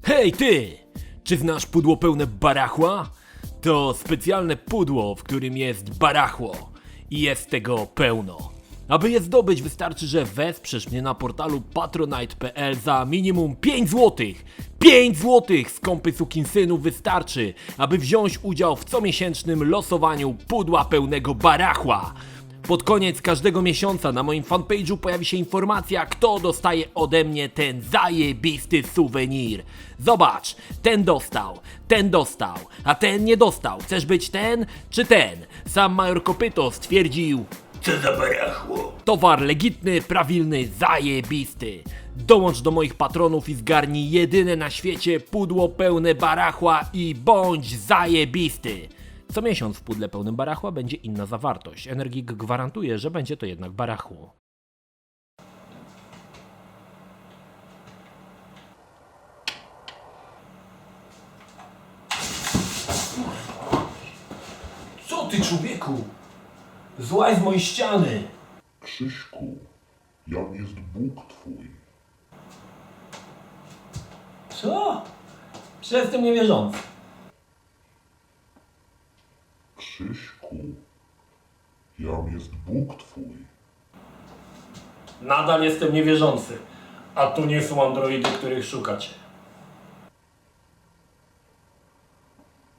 Hej ty! Czy znasz pudło pełne barachła? To specjalne pudło, w którym jest barachło. I jest tego pełno. Aby je zdobyć, wystarczy, że wesprzesz mnie na portalu patronite.pl za minimum 5 zł. 5 zł, skąpy sukinsynów, wystarczy, aby wziąć udział w comiesięcznym losowaniu pudła pełnego barachła. Pod koniec każdego miesiąca na moim fanpage'u pojawi się informacja, kto dostaje ode mnie ten zajebisty suwenir. Zobacz, ten dostał, a ten nie dostał. Chcesz być ten czy ten? Sam major Kopyto stwierdził: Co za barachło? towar legitny, prawilny, zajebisty. Dołącz do moich patronów i zgarnij jedyne na świecie pudło pełne barachła i bądź zajebisty. Co miesiąc w pudle pełnym barachła będzie inna zawartość. Energik gwarantuje, że będzie to jednak barachło. Co ty, człowieku? Złaź z mojej ściany! Krzyśku, jam jest Bóg twój. Co? Przecież jestem niewierzący. Krzyśku, jam jest Bóg twój. Nadal jestem niewierzący. A tu nie są androidy, których szukacie.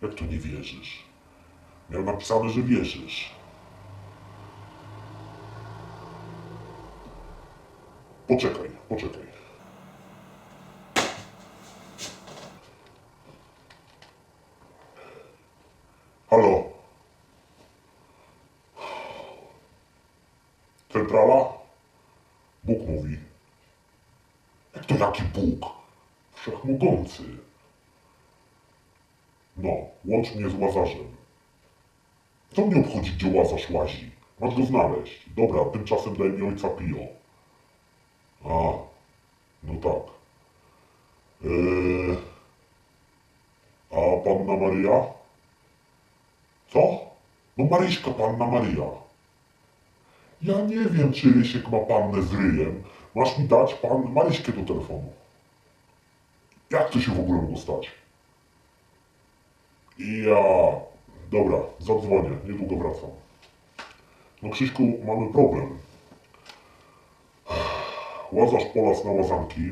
Jak to nie wierzysz? Miał napisane, że wierzysz. Poczekaj. Halo? Centrala? Bóg mówi. Jak to jaki Bóg? Wszechmogący. No, łącz mnie z Łazarzem. Co mnie obchodzi, gdzie Łazarz łazi? Masz go znaleźć. Dobra, tymczasem daj mi ojca Pio. A, no tak. A Panna Maryja? Co? No Maryśka, Panna Maryja. Ja nie wiem, czy Rysiek ma pannę z ryjem. Masz mi dać Maryśkę do telefonu. Jak to się w ogóle mogło stać? Dobra, zadzwonię, niedługo wracam. No Krzyśku, mamy problem. Łazarz polas na łazanki.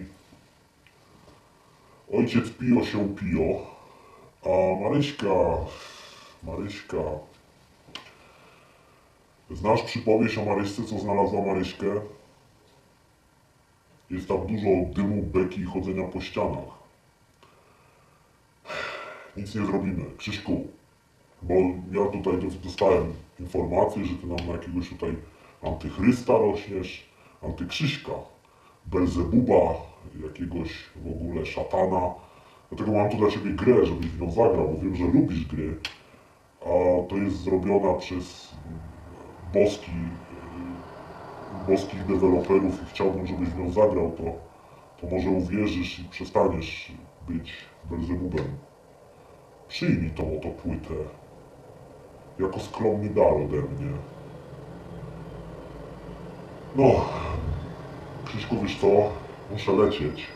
Ojciec Pio się Pio. A Maryśka... Znasz przypowieść o Maryśce, co znalazła Maryśkę? Jest tam dużo dymu, beki i chodzenia po ścianach. Nic nie zrobimy. Krzyśku, bo ja tutaj dostałem informację, że ty nam na jakiegoś tutaj antychrysta rośniesz, antykrzyśka, Belzebuba, jakiegoś w ogóle szatana. Dlatego mam tu dla ciebie grę, żebyś w nią zagrał, bo wiem, że lubisz gry. A to jest zrobiona przez boskich deweloperów i chciałbym, żebyś w nią zagrał, to może uwierzysz i przestaniesz być Belzebubem. Przyjmij tą oto płytę jako skromny dar ode mnie. No, Krzyśku, wiesz co? Muszę lecieć.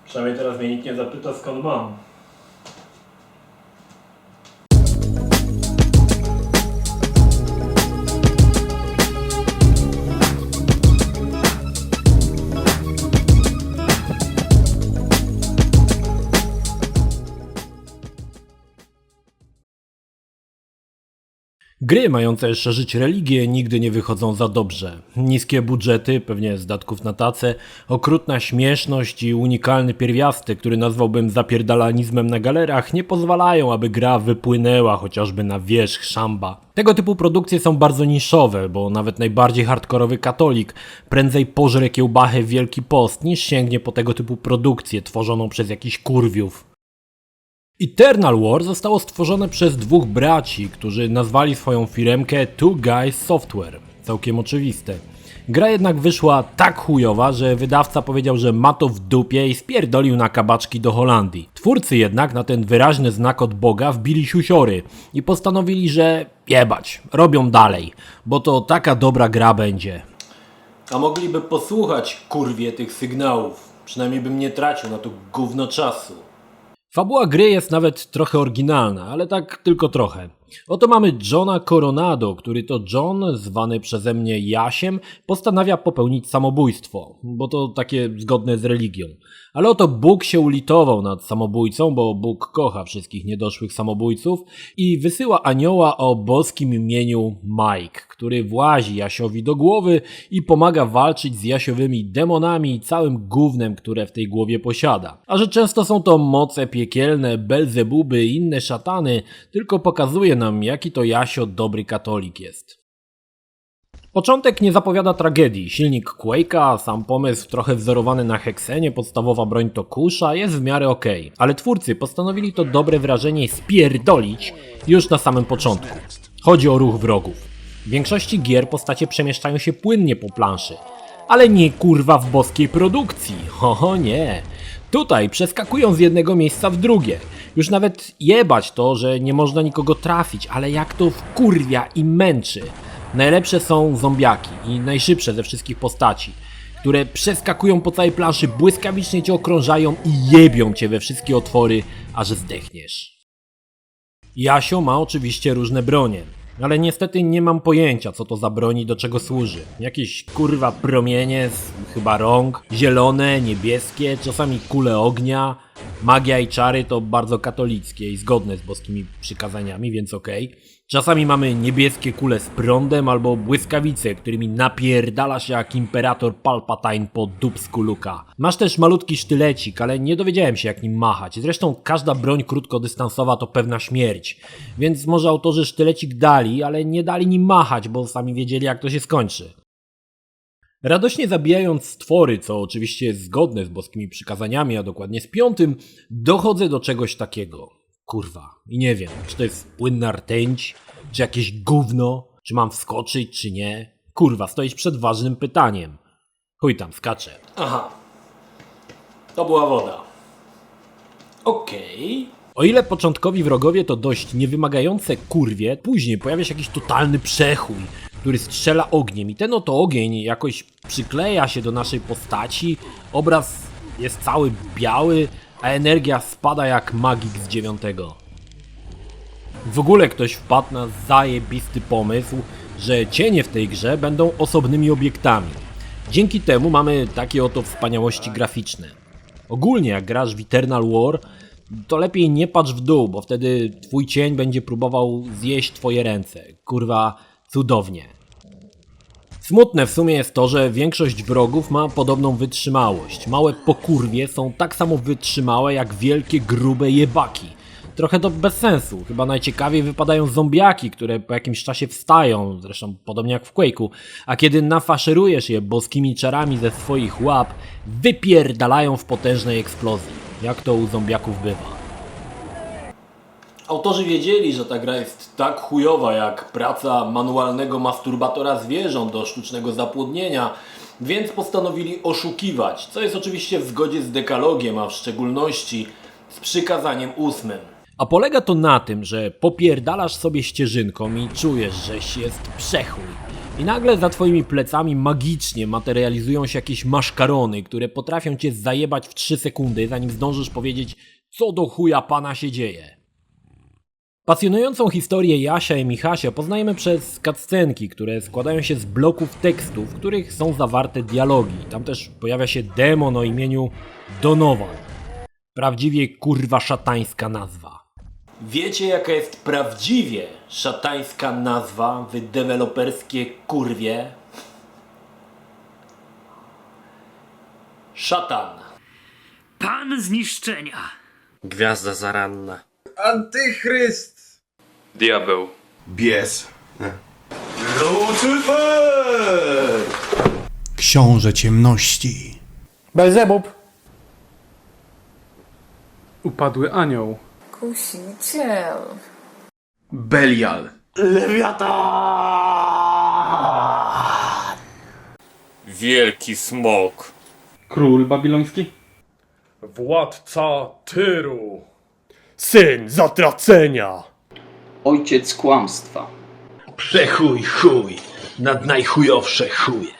Przynajmniej teraz mnie nikt nie zapyta, skąd mam. Gry mające szerzyć religię nigdy nie wychodzą za dobrze. Niskie budżety, pewnie z datków na tacę, okrutna śmieszność i unikalny pierwiastek, który nazwałbym zapierdalanizmem na galerach, nie pozwalają, aby gra wypłynęła chociażby na wierzch szamba. Tego typu produkcje są bardzo niszowe, bo nawet najbardziej hardkorowy katolik prędzej pożre kiełbachę w Wielki Post, niż sięgnie po tego typu produkcję tworzoną przez jakichś kurwiów. Eternal War zostało stworzone przez dwóch braci, którzy nazwali swoją firemkę Two Guys Software. Całkiem oczywiste. Gra jednak wyszła tak chujowa, że wydawca powiedział, że ma to w dupie i spierdolił na kabaczki do Holandii. Twórcy jednak na ten wyraźny znak od Boga wbili siusiory i postanowili, że jebać, robią dalej, bo to taka dobra gra będzie. A mogliby posłuchać, kurwie, tych sygnałów. Przynajmniej bym nie tracił na to gówno czasu. Fabuła gry jest nawet trochę oryginalna, ale tak tylko trochę. Oto mamy Johna Coronado, który to John, zwany przeze mnie Jasiem, postanawia popełnić samobójstwo, bo to takie zgodne z religią. Ale oto Bóg się ulitował nad samobójcą, bo Bóg kocha wszystkich niedoszłych samobójców i wysyła anioła o boskim imieniu Mike, który włazi Jasiowi do głowy i pomaga walczyć z jasiowymi demonami i całym gównem, które w tej głowie posiada. A że często są to moce piekielne, Belzebuby i inne szatany, tylko pokazuje nam, jaki to Jasio dobry katolik jest. Początek nie zapowiada tragedii. Silnik Quake'a, sam pomysł trochę wzorowany na Heksenie, podstawowa broń to kusza, jest w miarę okej. Ale twórcy postanowili to dobre wrażenie spierdolić już na samym początku. Chodzi o ruch wrogów. W większości gier postacie przemieszczają się płynnie po planszy. Ale nie kurwa w boskiej produkcji. Ho nie. Tutaj przeskakują z jednego miejsca w drugie. Już nawet jebać to, że nie można nikogo trafić, ale jak to wkurwia i męczy. Najlepsze są zombiaki i najszybsze ze wszystkich postaci, które przeskakują po całej planszy, błyskawicznie cię okrążają i jebią cię we wszystkie otwory, aż zdechniesz. Jasio ma oczywiście różne bronie, ale niestety nie mam pojęcia, co to za broń i do czego służy. Jakieś kurwa promienie z chyba rąk, zielone, niebieskie, czasami kule ognia. Magia i czary to bardzo katolickie i zgodne z boskimi przykazaniami, więc okej. Czasami mamy niebieskie kule z prądem albo błyskawice, którymi napierdala się jak imperator Palpatine po dupsku Luka. Masz też malutki sztylecik, ale nie dowiedziałem się jak nim machać. Zresztą każda broń krótkodystansowa to pewna śmierć. Więc może autorzy sztylecik dali, ale nie dali nim machać, bo sami wiedzieli jak to się skończy. Radośnie zabijając stwory, co oczywiście jest zgodne z boskimi przykazaniami, a dokładnie z 5, dochodzę do czegoś takiego. Kurwa. I nie wiem, czy to jest płynna rtęć, czy jakieś gówno, czy mam wskoczyć, czy nie. Kurwa, stoisz przed ważnym pytaniem. Chuj tam, skaczę. Aha. To była woda. Okej. O ile początkowi wrogowie to dość niewymagające kurwie, później pojawia się jakiś totalny przechój, który strzela ogniem i ten oto ogień jakoś przykleja się do naszej postaci, obraz jest cały biały, a energia spada jak magik z 9. W ogóle ktoś wpadł na zajebisty pomysł, że cienie w tej grze będą osobnymi obiektami. Dzięki temu mamy takie oto wspaniałości graficzne. Ogólnie jak grasz w Eternal War, to lepiej nie patrz w dół, bo wtedy twój cień będzie próbował zjeść twoje ręce. Kurwa, cudownie. Smutne w sumie jest to, że większość wrogów ma podobną wytrzymałość. Małe pokurwie są tak samo wytrzymałe jak wielkie, grube jebaki. Trochę to bez sensu. Chyba najciekawiej wypadają zombiaki, które po jakimś czasie wstają, zresztą podobnie jak w Quake'u, a kiedy nafaszerujesz je boskimi czarami ze swoich łap, wypierdalają w potężnej eksplozji, jak to u zombiaków bywa. Autorzy wiedzieli, że ta gra jest tak chujowa jak praca manualnego masturbatora zwierząt do sztucznego zapłodnienia, więc postanowili oszukiwać, co jest oczywiście w zgodzie z dekalogiem, a w szczególności z przykazaniem 8. A polega to na tym, że popierdalasz sobie ścieżynką i czujesz, żeś jest przechój. I nagle za twoimi plecami magicznie materializują się jakieś maszkarony, które potrafią cię zajebać w 3 sekundy, zanim zdążysz powiedzieć, co do chuja pana się dzieje. Pasjonującą historię Jasia i Michasia poznajemy przez cutscenki, które składają się z bloków tekstu, w których są zawarte dialogi. Tam też pojawia się demon o imieniu Donovan. Prawdziwie kurwa szatańska nazwa. Wiecie jaka jest prawdziwie szatańska nazwa, wy deweloperskie kurwie? Szatan. Pan zniszczenia. Gwiazda zaranna. Antychryst! Diabeł. Bies. Lucyfer! Książę ciemności. Belzebub. Upadły anioł. Kusiciel. Belial. Wielki smok. Król babiloński. Władca Tyru. Syn zatracenia. Ojciec kłamstwa. Przechuj chuj nad najchujowsze chuje.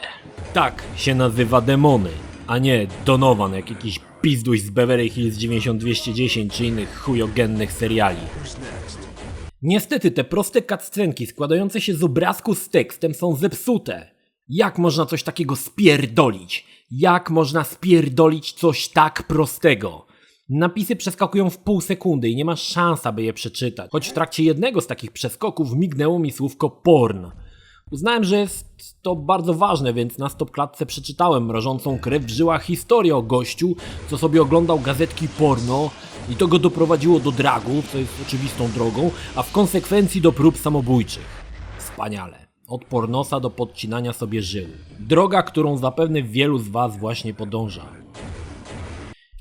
Tak się nazywa demony, a nie Donovan jak jakiś pizduś z Beverly Hills 9210 czy innych chujogennych seriali. Niestety te proste cutscenki składające się z obrazku z tekstem są zepsute. Jak można coś takiego spierdolić? Jak można spierdolić coś tak prostego? Napisy przeskakują w pół sekundy i nie masz szans, aby je przeczytać. Choć w trakcie jednego z takich przeskoków mignęło mi słówko porn. Uznałem, że jest to bardzo ważne, więc na stopklatce przeczytałem mrożącą krew w żyłach historię o gościu, co sobie oglądał gazetki porno i to go doprowadziło do dragów, co jest oczywistą drogą, a w konsekwencji do prób samobójczych. Wspaniale. Od pornosa do podcinania sobie żył. Droga, którą zapewne wielu z was właśnie podąża.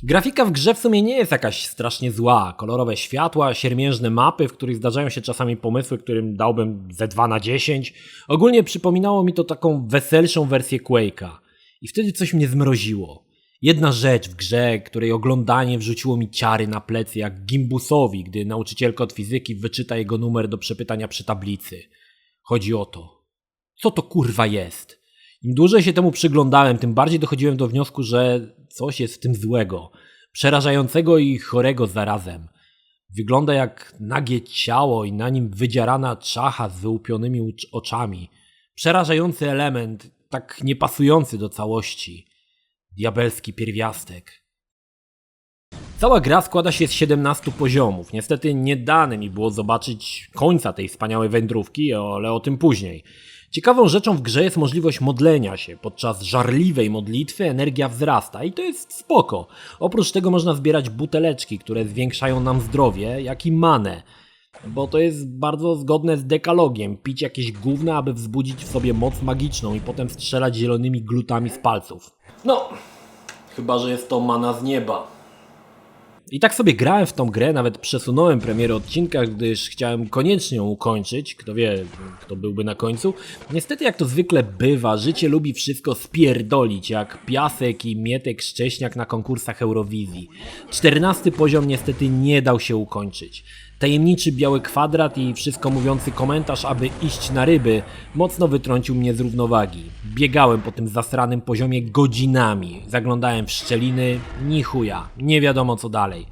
Grafika w grze w sumie nie jest jakaś strasznie zła. Kolorowe światła, siermiężne mapy, w których zdarzają się czasami pomysły, którym dałbym ze 2 na 10. Ogólnie przypominało mi to taką weselszą wersję Quake'a. I wtedy coś mnie zmroziło. Jedna rzecz w grze, której oglądanie wrzuciło mi ciary na plecy jak Gimbusowi, gdy nauczycielka od fizyki wyczyta jego numer do przepytania przy tablicy. Chodzi o to. Co to kurwa jest? Im dłużej się temu przyglądałem, tym bardziej dochodziłem do wniosku, że coś jest w tym złego, przerażającego i chorego zarazem. Wygląda jak nagie ciało i na nim wydzierana czacha z wyłupionymi oczami. Przerażający element, tak niepasujący do całości. Diabelski pierwiastek. Cała gra składa się z 17 poziomów. Niestety nie dane mi było zobaczyć końca tej wspaniałej wędrówki, ale o tym później. Ciekawą rzeczą w grze jest możliwość modlenia się. Podczas żarliwej modlitwy energia wzrasta i to jest spoko. Oprócz tego można zbierać buteleczki, które zwiększają nam zdrowie, jak i manę. Bo to jest bardzo zgodne z dekalogiem. Pić jakieś gówna, aby wzbudzić w sobie moc magiczną i potem strzelać zielonymi glutami z palców. No, chyba że jest to mana z nieba. I tak sobie grałem w tą grę, nawet przesunąłem premierę odcinka, gdyż chciałem koniecznie ją ukończyć. Kto wie, kto byłby na końcu. Niestety jak to zwykle bywa, życie lubi wszystko spierdolić, jak Piasek i Mietek Szcześniak na konkursach Eurowizji. 14 poziom niestety nie dał się ukończyć. Tajemniczy biały kwadrat i wszystko mówiący komentarz, aby iść na ryby, mocno wytrącił mnie z równowagi. Biegałem po tym zasranym poziomie godzinami, zaglądałem w szczeliny, ni chuja, nie wiadomo co dalej.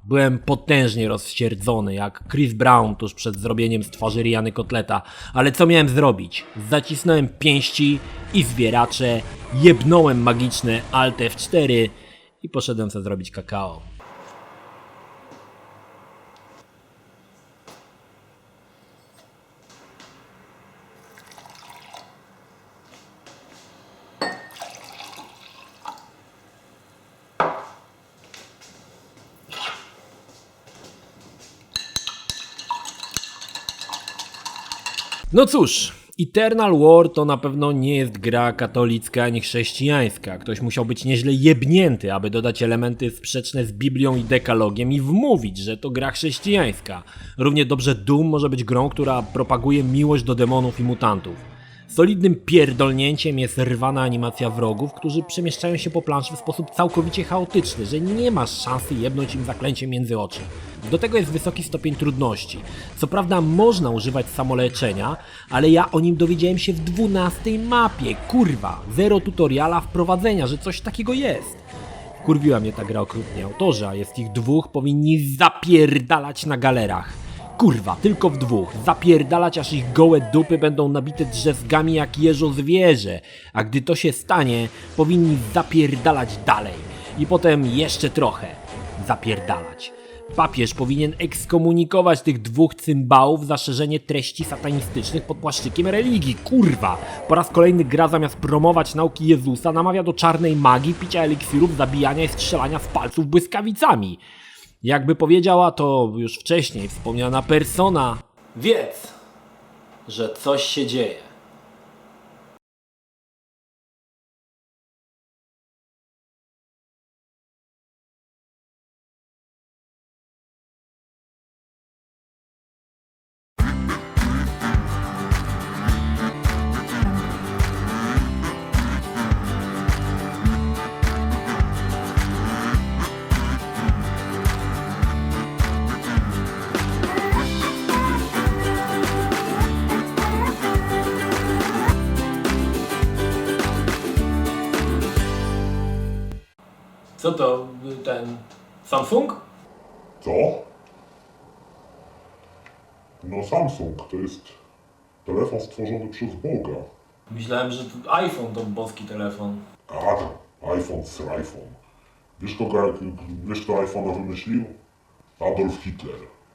Byłem potężnie rozścierdzony, jak Chris Brown tuż przed zrobieniem z twarzy Riany kotleta, ale co miałem zrobić? Zacisnąłem pięści i zwieracze, jebnąłem magiczne Alt F4 i poszedłem sobie zrobić kakao. No cóż, Eternal War to na pewno nie jest gra katolicka ani chrześcijańska. Ktoś musiał być nieźle jebnięty, aby dodać elementy sprzeczne z Biblią i dekalogiem i wmówić, że to gra chrześcijańska. Równie dobrze Doom może być grą, która propaguje miłość do demonów i mutantów. Solidnym pierdolnięciem jest rwana animacja wrogów, którzy przemieszczają się po planszy w sposób całkowicie chaotyczny, że nie masz szansy jebnąć im zaklęciem między oczy. Do tego jest wysoki stopień trudności. Co prawda można używać samoleczenia, ale ja o nim dowiedziałem się w 12 mapie. Kurwa, zero tutoriala wprowadzenia, że coś takiego jest. Kurwiła mnie ta gra okrutnie. Autorzy, a jest ich 2, powinni zapierdalać na galerach. Kurwa, tylko w 2. Zapierdalać, aż ich gołe dupy będą nabite drzewkami jak jeżo zwierzę. A gdy to się stanie, powinni zapierdalać dalej. I potem jeszcze trochę zapierdalać. Papież powinien ekskomunikować tych 2 cymbałów za szerzenie treści satanistycznych pod płaszczykiem religii. Kurwa! Po raz kolejny gra zamiast promować nauki Jezusa namawia do czarnej magii, picia eliksirów, zabijania i strzelania z palców błyskawicami. Jakby powiedziała to już wcześniej wspomniana persona, wiedz, że coś się dzieje. Co to, ten Samsung? Co? No Samsung to jest telefon stworzony przez Boga. Myślałem, że to iPhone to boski telefon. A to iPhone z iPhone. Wiesz kto iPhone'a wymyślił? Adolf Hitler.